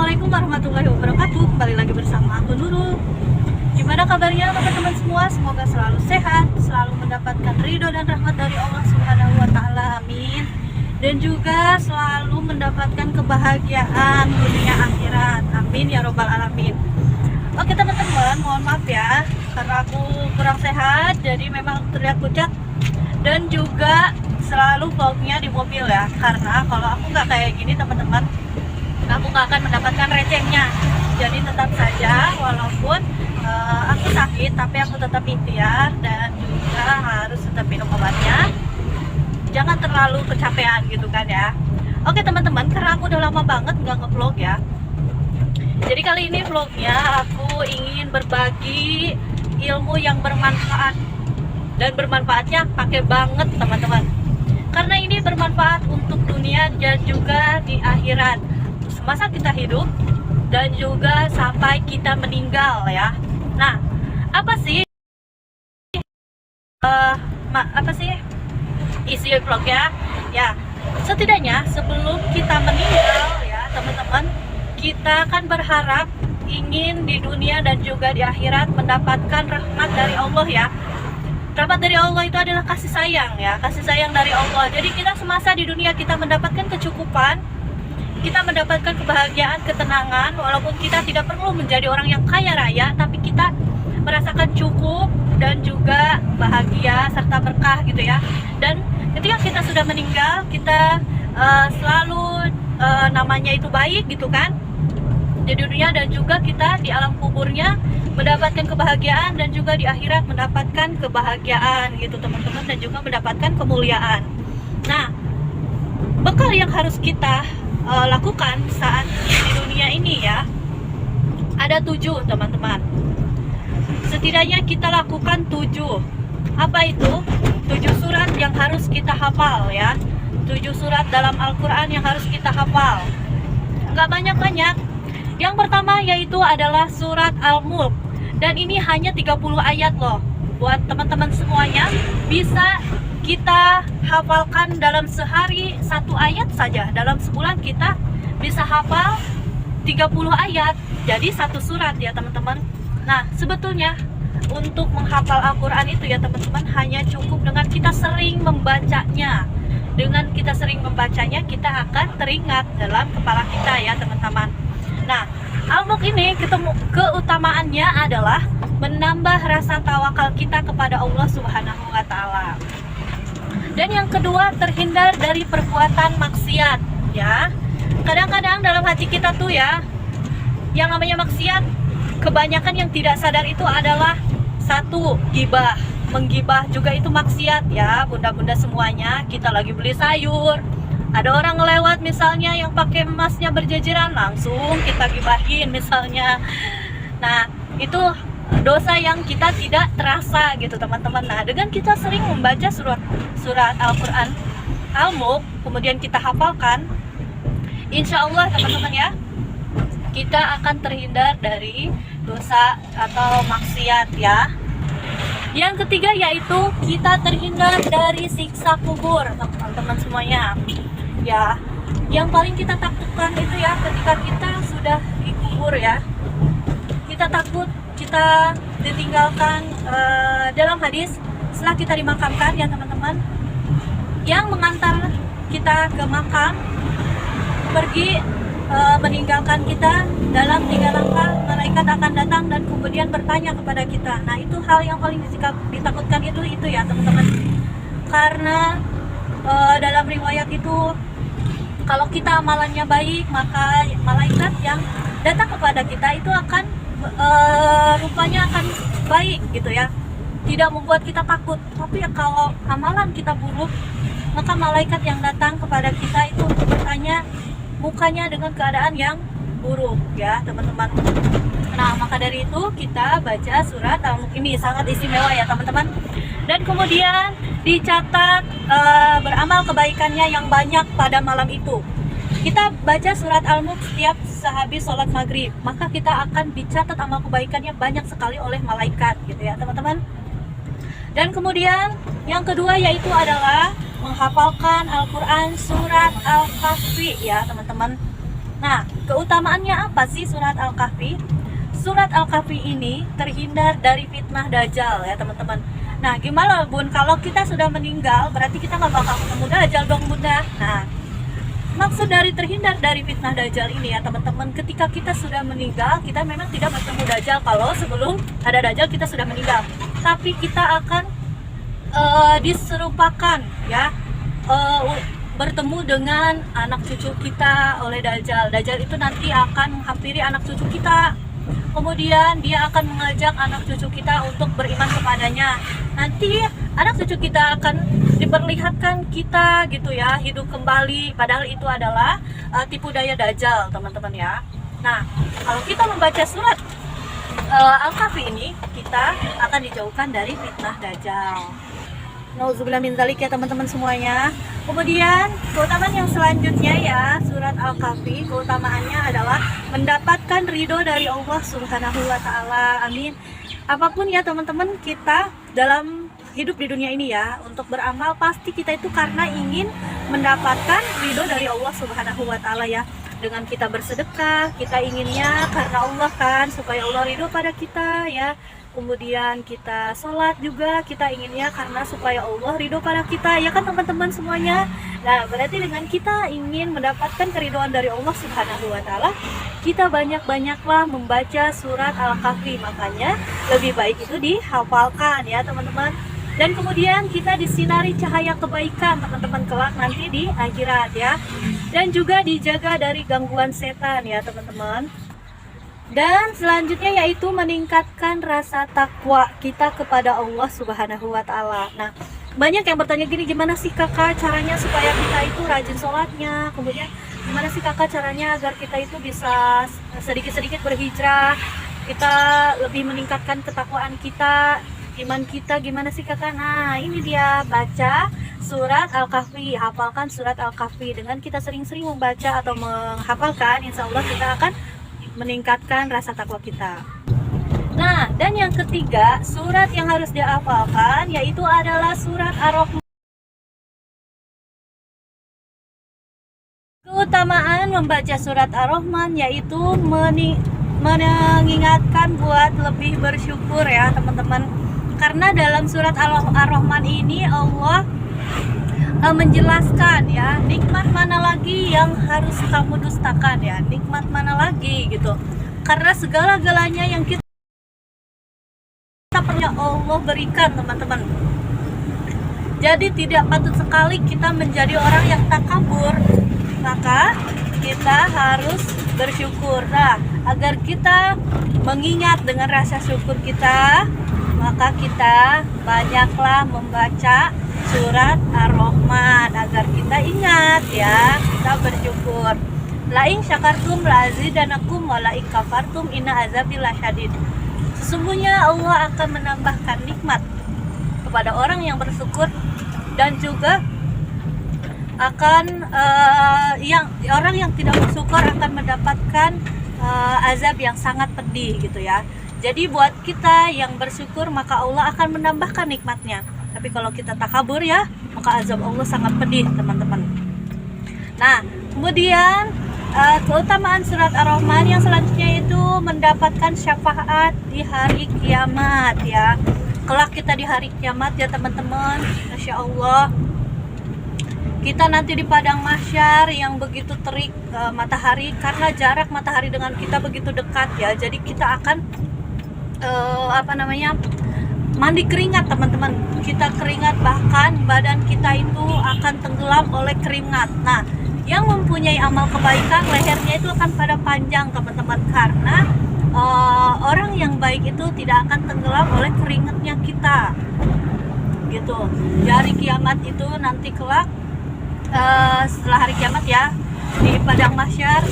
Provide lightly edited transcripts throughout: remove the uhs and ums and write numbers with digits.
Assalamualaikum warahmatullahi wabarakatuh. Kembali lagi bersama aku Nurul. Gimana kabarnya teman-teman semua? Semoga selalu sehat, selalu mendapatkan ridho dan rahmat dari Allah Subhanahu wa Ta'ala. Amin. Dan juga selalu mendapatkan kebahagiaan dunia akhirat. Amin ya robbal alamin. Oke teman-teman, mohon maaf ya karena aku kurang sehat, jadi memang terlihat pucat. Dan juga selalu vlognya di mobil ya, karena kalau aku nggak kayak gini teman-teman, aku nggak akan mendapatkan recehnya. Jadi tetap saja walaupun aku sakit, tapi aku tetap ikhtiar dan juga harus tetap minum obatnya. Jangan terlalu kecapean gitu kan ya. Oke teman-teman, karena aku udah lama banget nggak nge-vlog ya, jadi kali ini vlognya aku ingin berbagi ilmu yang bermanfaat. Dan bermanfaatnya pakai banget teman-teman, karena ini bermanfaat untuk dunia dan juga di akhirat, semasa kita hidup dan juga sampai kita meninggal ya. Nah, apa sih isi vlognya ya? Setidaknya sebelum kita meninggal ya teman-teman, kita kan berharap ingin di dunia dan juga di akhirat mendapatkan rahmat dari Allah ya. Rahmat dari Allah itu adalah kasih sayang ya, kasih sayang dari Allah. Jadi kita semasa di dunia kita mendapatkan kecukupan, kita mendapatkan kebahagiaan, ketenangan, walaupun kita tidak perlu menjadi orang yang kaya raya, tapi kita merasakan cukup dan juga bahagia serta berkah gitu ya. Dan ketika kita sudah meninggal, kita selalu namanya itu baik gitu kan di dunia, dan juga kita di alam kuburnya mendapatkan kebahagiaan dan juga di akhirat mendapatkan kebahagiaan gitu teman-teman, dan juga mendapatkan kemuliaan. Nah, bekal yang harus kita lakukan saat di dunia ini ya, ada 7 teman-teman. Setidaknya kita lakukan 7. Apa itu? 7 surat yang harus kita hafal ya. 7 surat dalam Al-Quran yang harus kita hafal. Nggak banyak-banyak. Yang pertama yaitu adalah surat Al-Mulk. Dan ini hanya 30 ayat loh. Buat teman-teman semuanya, bisa kita hafalkan dalam sehari 1 ayat saja. Dalam sebulan kita bisa hafal 30 ayat. Jadi 1 surat ya teman-teman. Nah, sebetulnya untuk menghafal Al-Quran itu ya teman-teman, hanya cukup dengan kita sering membacanya. Dengan kita sering membacanya, kita akan teringat dalam kepala kita ya teman-teman. Nah, Al-Mulk ini keutamaannya adalah menambah rasa tawakal kita kepada Allah Subhanahu wa Ta'ala. Dan yang kedua, terhindar dari perbuatan maksiat ya. Kadang-kadang dalam hati kita tuh ya, yang namanya maksiat, kebanyakan yang tidak sadar itu adalah 1, gibah. Menggibah juga itu maksiat ya, bunda-bunda semuanya. Kita lagi beli sayur, ada orang ngelewat misalnya yang pakai emasnya berjejeran, langsung kita gibahin misalnya. Nah, itu dosa yang kita tidak terasa gitu teman-teman. Nah, dengan kita sering membaca surat Al-Quran Al-Mulk, kemudian kita hafalkan, insya Allah teman-teman ya, kita akan terhindar dari dosa atau maksiat ya. Yang ketiga yaitu kita terhindar dari siksa kubur teman-teman semuanya ya. Yang paling kita takutkan itu ya ketika kita sudah dikubur ya, kita takut kita ditinggalkan. Dalam hadis, setelah kita dimakamkan ya teman-teman, yang mengantar kita ke makam pergi meninggalkan kita dalam 3 langkah, malaikat akan datang dan kemudian bertanya kepada kita. Nah, itu hal yang paling ditakutkan itu ya teman-teman, karena dalam riwayat itu kalau kita amalannya baik, maka malaikat yang datang kepada kita itu akan rupanya akan baik gitu ya, tidak membuat kita takut. Tapi kalau amalan kita buruk, maka malaikat yang datang kepada kita itu bertanya, mukanya dengan keadaan yang buruk ya teman-teman. Nah, maka dari itu kita baca surat Al-Mulk ini, sangat istimewa ya teman-teman. Dan kemudian dicatat beramal kebaikannya yang banyak pada malam itu. Kita baca surat Al-Mulk setiap sehabis sholat maghrib, maka kita akan dicatat amal kebaikannya banyak sekali oleh malaikat gitu ya teman-teman. Dan kemudian yang kedua yaitu adalah menghafalkan Al-Quran surat Al-Kahfi ya teman-teman. Nah, keutamaannya apa sih surat Al-Kahfi? Surat Al-Kahfi ini terhindar dari fitnah Dajjal ya teman-teman. Nah, gimana Bun, kalau kita sudah meninggal berarti kita nggak bakal ketemu Dajjal dong Bunda. Nah, maksud dari terhindar dari fitnah Dajjal ini ya teman-teman, ketika kita sudah meninggal, kita memang tidak bertemu Dajjal. Kalau sebelum ada Dajjal kita sudah meninggal, tapi kita akan diserupakan ya, bertemu dengan anak cucu kita oleh Dajjal. Dajjal itu nanti akan menghampiri anak cucu kita, kemudian dia akan mengajak anak cucu kita untuk beriman kepadanya. Nanti anak cucu kita akan diperlihatkan kita gitu ya, hidup kembali, padahal itu adalah tipu daya Dajjal teman-teman ya. Nah, kalau kita membaca surat Al-Kahfi ini, kita akan dijauhkan dari fitnah Dajjal. Nauzubillah min dzalik ya teman-teman semuanya. Kemudian keutamaan yang selanjutnya ya, surat Al-Kahfi keutamaannya adalah mendapatkan ridho dari Allah Subhanahu wa taala. Amin. Apapun ya teman-teman, kita dalam hidup di dunia ini ya, untuk beramal pasti kita itu karena ingin mendapatkan ridho dari Allah Subhanahu wa taala ya. Dengan kita bersedekah, kita inginnya karena Allah kan, supaya Allah ridho pada kita ya. Kemudian kita sholat juga, kita inginnya karena supaya Allah ridho pada kita ya kan teman-teman semuanya. Nah, berarti dengan kita ingin mendapatkan keridhaan dari Allah Subhanahu wa taala, kita banyak-banyaklah membaca surat Al-Kahfi. Makanya lebih baik itu dihafalkan ya teman-teman. Dan kemudian kita disinari cahaya kebaikan teman-teman kelak nanti di akhirat ya. Dan juga dijaga dari gangguan setan ya teman-teman. Dan selanjutnya yaitu meningkatkan rasa takwa kita kepada Allah Subhanahu wa taala. Nah, banyak yang bertanya gini, gimana sih kakak caranya supaya kita itu rajin sholatnya? Kemudian gimana sih kakak caranya agar kita itu bisa sedikit-sedikit berhijrah, kita lebih meningkatkan ketakwaan kita, iman kita, gimana sih kakak? Nah, ini dia, baca surat Al-Kahfi, hafalkan surat Al-Kahfi. Dengan kita sering-sering membaca atau menghafalkan, insya Allah kita akan meningkatkan rasa takwa kita. Nah, dan yang ketiga, surat yang harus dihafalkan yaitu adalah surat Ar-Rahman. Keutamaan membaca surat Ar-Rahman yaitu mengingatkan buat lebih bersyukur ya teman-teman. Karena dalam surat Ar-Rahman ini Allah menjelaskan ya, nikmat mana lagi yang harus kamu dustakan ya, nikmat mana lagi gitu. Karena segala-galanya yang kita pernah Allah berikan teman-teman. Jadi tidak patut sekali kita menjadi orang yang takabur, maka kita harus bersyukur. Nah, agar kita mengingat dengan rasa syukur kita, maka kita banyaklah membaca surat Ar-Rahman agar kita ingat ya, kita bersyukur. La in syakartum la azidanakum wa la in kafartum inna azabi lasyadid. Sesungguhnya Allah akan menambahkan nikmat kepada orang yang bersyukur, dan juga akan orang yang tidak bersyukur akan mendapatkan azab yang sangat pedih gitu ya. Jadi buat kita yang bersyukur maka Allah akan menambahkan nikmatnya. Tapi kalau kita takabur ya, maka azab Allah sangat pedih teman-teman. Nah, kemudian keutamaan surat Ar-Rahman yang selanjutnya itu mendapatkan syafaat di hari kiamat ya. Kelak kita di hari kiamat ya teman-teman, Masya Allah. Kita nanti di padang mahsyar yang begitu terik matahari, karena jarak matahari dengan kita begitu dekat ya. Jadi kita akan mandi keringat teman-teman. Kita keringat, bahkan badan kita itu akan tenggelam oleh keringat. Nah, yang mempunyai amal kebaikan lehernya itu akan pada panjang teman-teman, karena orang yang baik itu tidak akan tenggelam oleh keringatnya kita gitu. Di hari kiamat itu nanti kelak, setelah hari kiamat ya, di padang mahsyar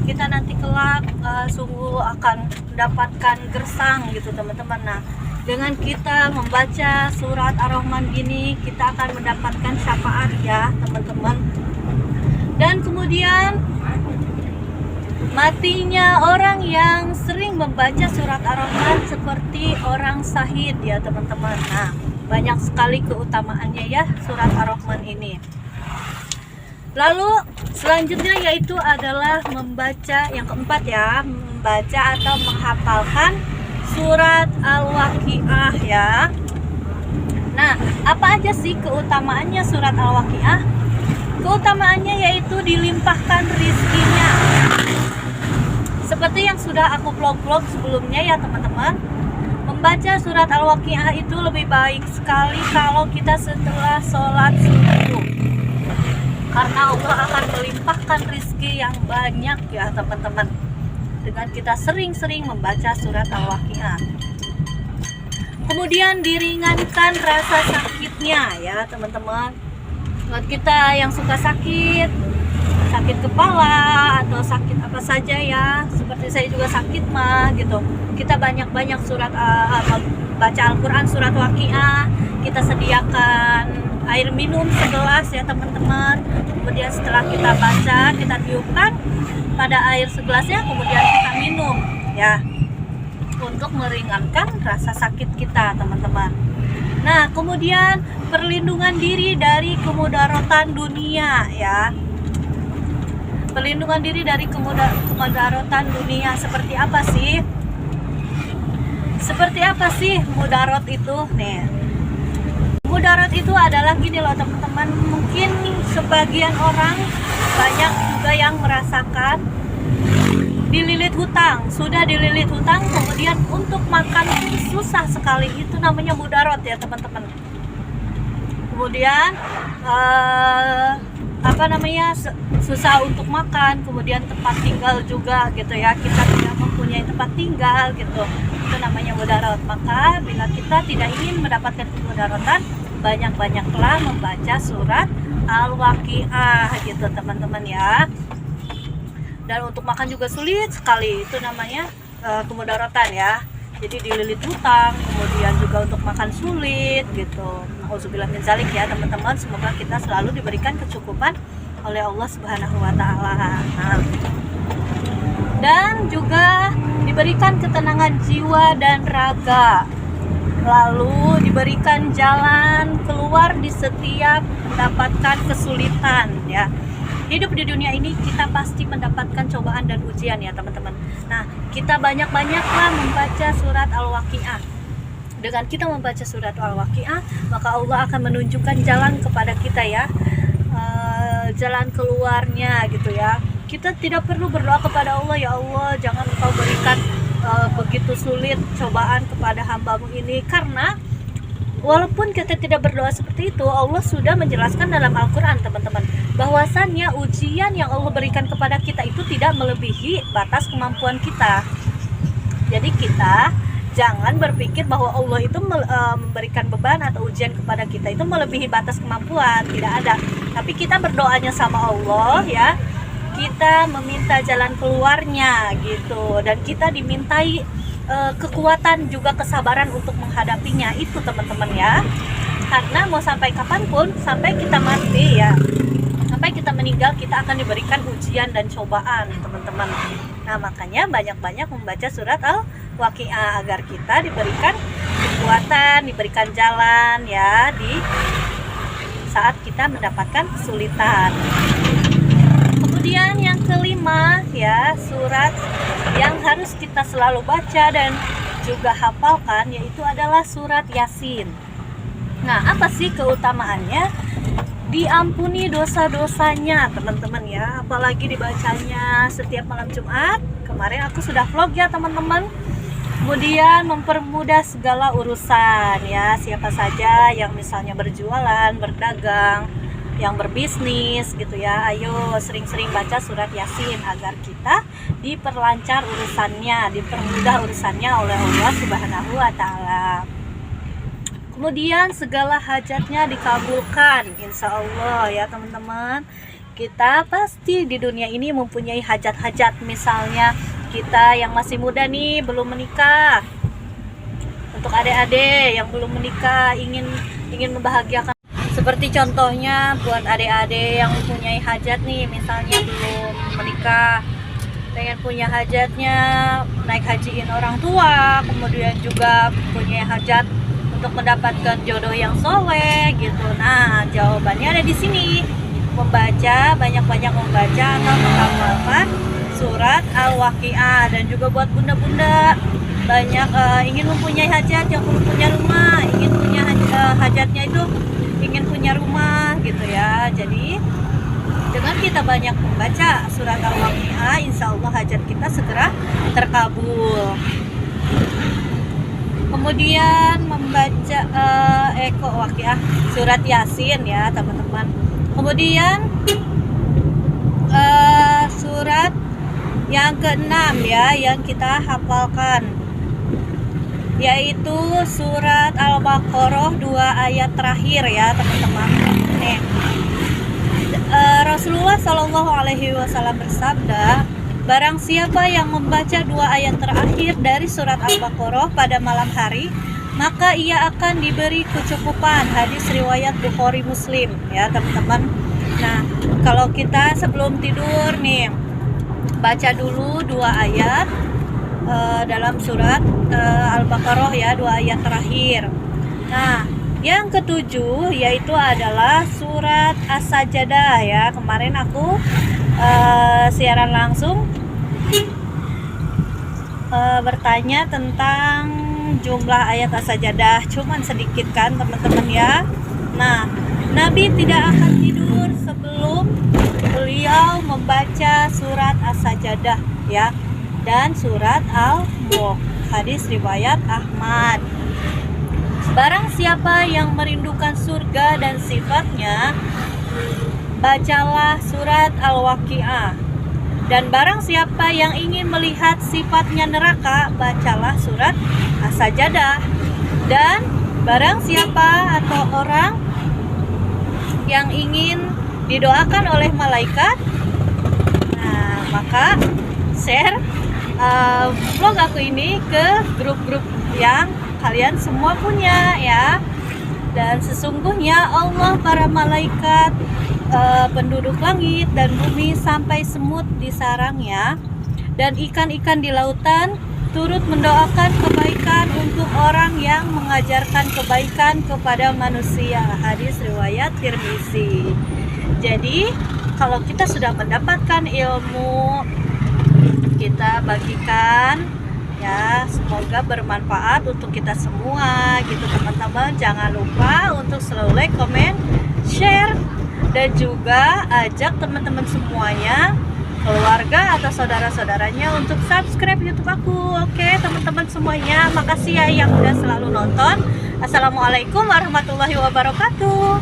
kita nanti kelak sungguh akan mendapatkan gersang gitu teman-teman. Nah, dengan kita membaca surat Ar-Rahman gini, kita akan mendapatkan syafaat ya teman-teman. Dan kemudian matinya orang yang sering membaca surat Ar-Rahman seperti orang syahid ya teman-teman. Nah, banyak sekali keutamaannya ya surat Ar-Rahman ini. Lalu selanjutnya yaitu adalah membaca, yang keempat ya, membaca atau menghafalkan surat Al-Waqiah ya. Nah, apa aja sih keutamaannya surat Al-Waqiah? Keutamaannya yaitu dilimpahkan rizkinya. Seperti yang sudah aku vlog-vlog sebelumnya ya teman-teman, membaca surat Al-Waqiah itu lebih baik sekali kalau kita setelah sholat subuh, karena Allah akan melimpahkan rizki yang banyak ya teman-teman, dengan kita sering-sering membaca surat Al-Waqiah. Kemudian diringankan rasa sakitnya ya teman-teman. Buat kita yang suka sakit kepala atau sakit apa saja ya, seperti saya juga sakit mah gitu, kita banyak-banyak baca Al-Quran surat Waqiah. Kita sediakan air minum segelas ya teman-teman. Kemudian setelah kita baca, kita tiupkan pada air segelasnya, kemudian kita minum ya, untuk meringankan rasa sakit kita teman-teman. Nah, kemudian perlindungan diri dari kemudaratan dunia ya. Perlindungan diri dari kemudaratan dunia seperti apa sih? Seperti apa sih mudarat itu? Nih, mudarat itu adalah gini loh teman-teman. Mungkin sebagian orang banyak juga yang merasakan dililit hutang, sudah dililit hutang, kemudian untuk makan susah sekali, itu namanya mudarat ya teman-teman. Kemudian susah untuk makan, kemudian tempat tinggal juga gitu ya, kita tidak mempunyai tempat tinggal gitu, itu namanya mudarat. Maka bila kita tidak ingin mendapatkan kemudaratan, banyak-banyaklah membaca surat Al-Waqiah gitu teman-teman ya. Dan untuk makan juga sulit sekali, itu namanya kemudaratan ya. Jadi dililit hutang, kemudian juga untuk makan sulit gitu. Nauzubillah min dzalik ya teman-teman. Semoga kita selalu diberikan kecukupan oleh Allah Subhanahu wa taala. Dan juga diberikan ketenangan jiwa dan raga. Lalu diberikan jalan keluar di setiap mendapatkan kesulitan ya. Hidup di dunia ini kita pasti mendapatkan cobaan dan ujian ya teman-teman. Nah, kita banyak-banyaklah membaca surat Al-Waqiah. Dengan kita membaca surat Al-Waqiah, maka Allah akan menunjukkan jalan kepada kita ya, jalan keluarnya gitu ya. Kita tidak perlu berdoa kepada Allah, ya Allah jangan Engkau berikan begitu sulit cobaan kepada hambamu ini, karena walaupun kita tidak berdoa seperti itu, Allah sudah menjelaskan dalam Al-Quran teman-teman, bahwasannya ujian yang Allah berikan kepada kita itu tidak melebihi batas kemampuan kita. Jadi kita jangan berpikir bahwa Allah itu memberikan beban atau ujian kepada kita itu melebihi batas kemampuan, tidak ada. Tapi kita berdoanya sama Allah ya, kita meminta jalan keluarnya gitu, dan kita dimintai kekuatan juga kesabaran untuk menghadapinya itu teman-teman ya. Karena mau sampai kapanpun, sampai kita mati ya, sampai kita meninggal, kita akan diberikan ujian dan cobaan teman-teman. Nah, makanya banyak-banyak membaca surat Al-Waqiah agar kita diberikan kekuatan, diberikan jalan ya di saat kita mendapatkan kesulitan. Kemudian yang kelima ya, surat yang harus kita selalu baca dan juga hafalkan yaitu adalah surat Yasin. Nah, apa sih keutamaannya? Diampuni dosa-dosanya teman-teman ya, apalagi dibacanya setiap malam Jumat. Kemarin aku sudah vlog ya teman-teman. Kemudian mempermudah segala urusan ya, siapa saja yang misalnya berjualan, berdagang, yang berbisnis gitu ya, ayo sering-sering baca surat Yasin agar kita diperlancar urusannya, dipermudah urusannya oleh Allah Subhanahu wa taala. Kemudian segala hajatnya dikabulkan insya Allah ya teman-teman. Kita pasti di dunia ini mempunyai hajat-hajat. Misalnya kita yang masih muda nih, belum menikah, untuk adik-adik yang belum menikah, ingin membahagiakan, seperti contohnya buat adik-adik yang mempunyai hajat nih, misalnya belum menikah, pengen punya hajatnya naik hajiin orang tua, kemudian juga punya hajat untuk mendapatkan jodoh yang soleh gitu. Nah, jawabannya ada di sini. membaca, banyak-banyak membaca atau menghafalkan surat Al-Waqiah. Dan juga buat bunda-bunda banyak ingin mempunyai hajat, yang belum punya rumah, ingin punya hajatnya itu ingin punya rumah gitu ya. Jadi dengan kita banyak membaca surat Al-Waqiah, insya Allah hajat kita segera terkabul. Kemudian membaca Waqiah, surat Yasin ya teman-teman. Kemudian surat yang keenam ya yang kita hafalkan, yaitu surat Al-Baqarah 2 ayat terakhir ya teman-teman. Nih, Rasulullah Shallallahu Alaihi Wasallam bersabda, barang siapa yang membaca 2 ayat terakhir dari surat Al-Baqarah pada malam hari, maka ia akan diberi kecukupan. Hadis riwayat Bukhari Muslim ya teman-teman. Nah, kalau kita sebelum tidur nih baca dulu 2 ayat dalam surat Al-Baqarah ya, 2 ayat terakhir. Nah, yang ketujuh yaitu adalah surat As-Sajdah ya. Kemarin aku siaran langsung bertanya tentang jumlah ayat As-Sajdah, cuman sedikit kan teman-teman ya. Nah, Nabi tidak akan tidur sebelum beliau membaca surat As-Sajdah ya, dan surat Al-Mulk. Hadis riwayat Ahmad. Barang siapa yang merindukan surga dan sifatnya, bacalah surat Al-Waqiah. Dan barang siapa yang ingin melihat sifatnya neraka, bacalah surat As-Sajdah. Dan barang siapa atau orang yang ingin didoakan oleh malaikat, nah maka share vlog aku ini ke grup-grup yang kalian semua punya ya. Dan sesungguhnya Allah, para malaikat, penduduk langit dan bumi, sampai semut di sarangnya dan ikan-ikan di lautan turut mendoakan kebaikan untuk orang yang mengajarkan kebaikan kepada manusia. Hadis riwayat Tirmizi. Jadi kalau kita sudah mendapatkan ilmu, kita bagikan ya, semoga bermanfaat untuk kita semua gitu teman-teman. Jangan lupa untuk selalu like, comment, share, dan juga ajak teman-teman semuanya, keluarga atau saudara-saudaranya untuk subscribe YouTube aku. Oke teman-teman semuanya, makasih ya yang udah selalu nonton. Assalamualaikum warahmatullahi wabarakatuh.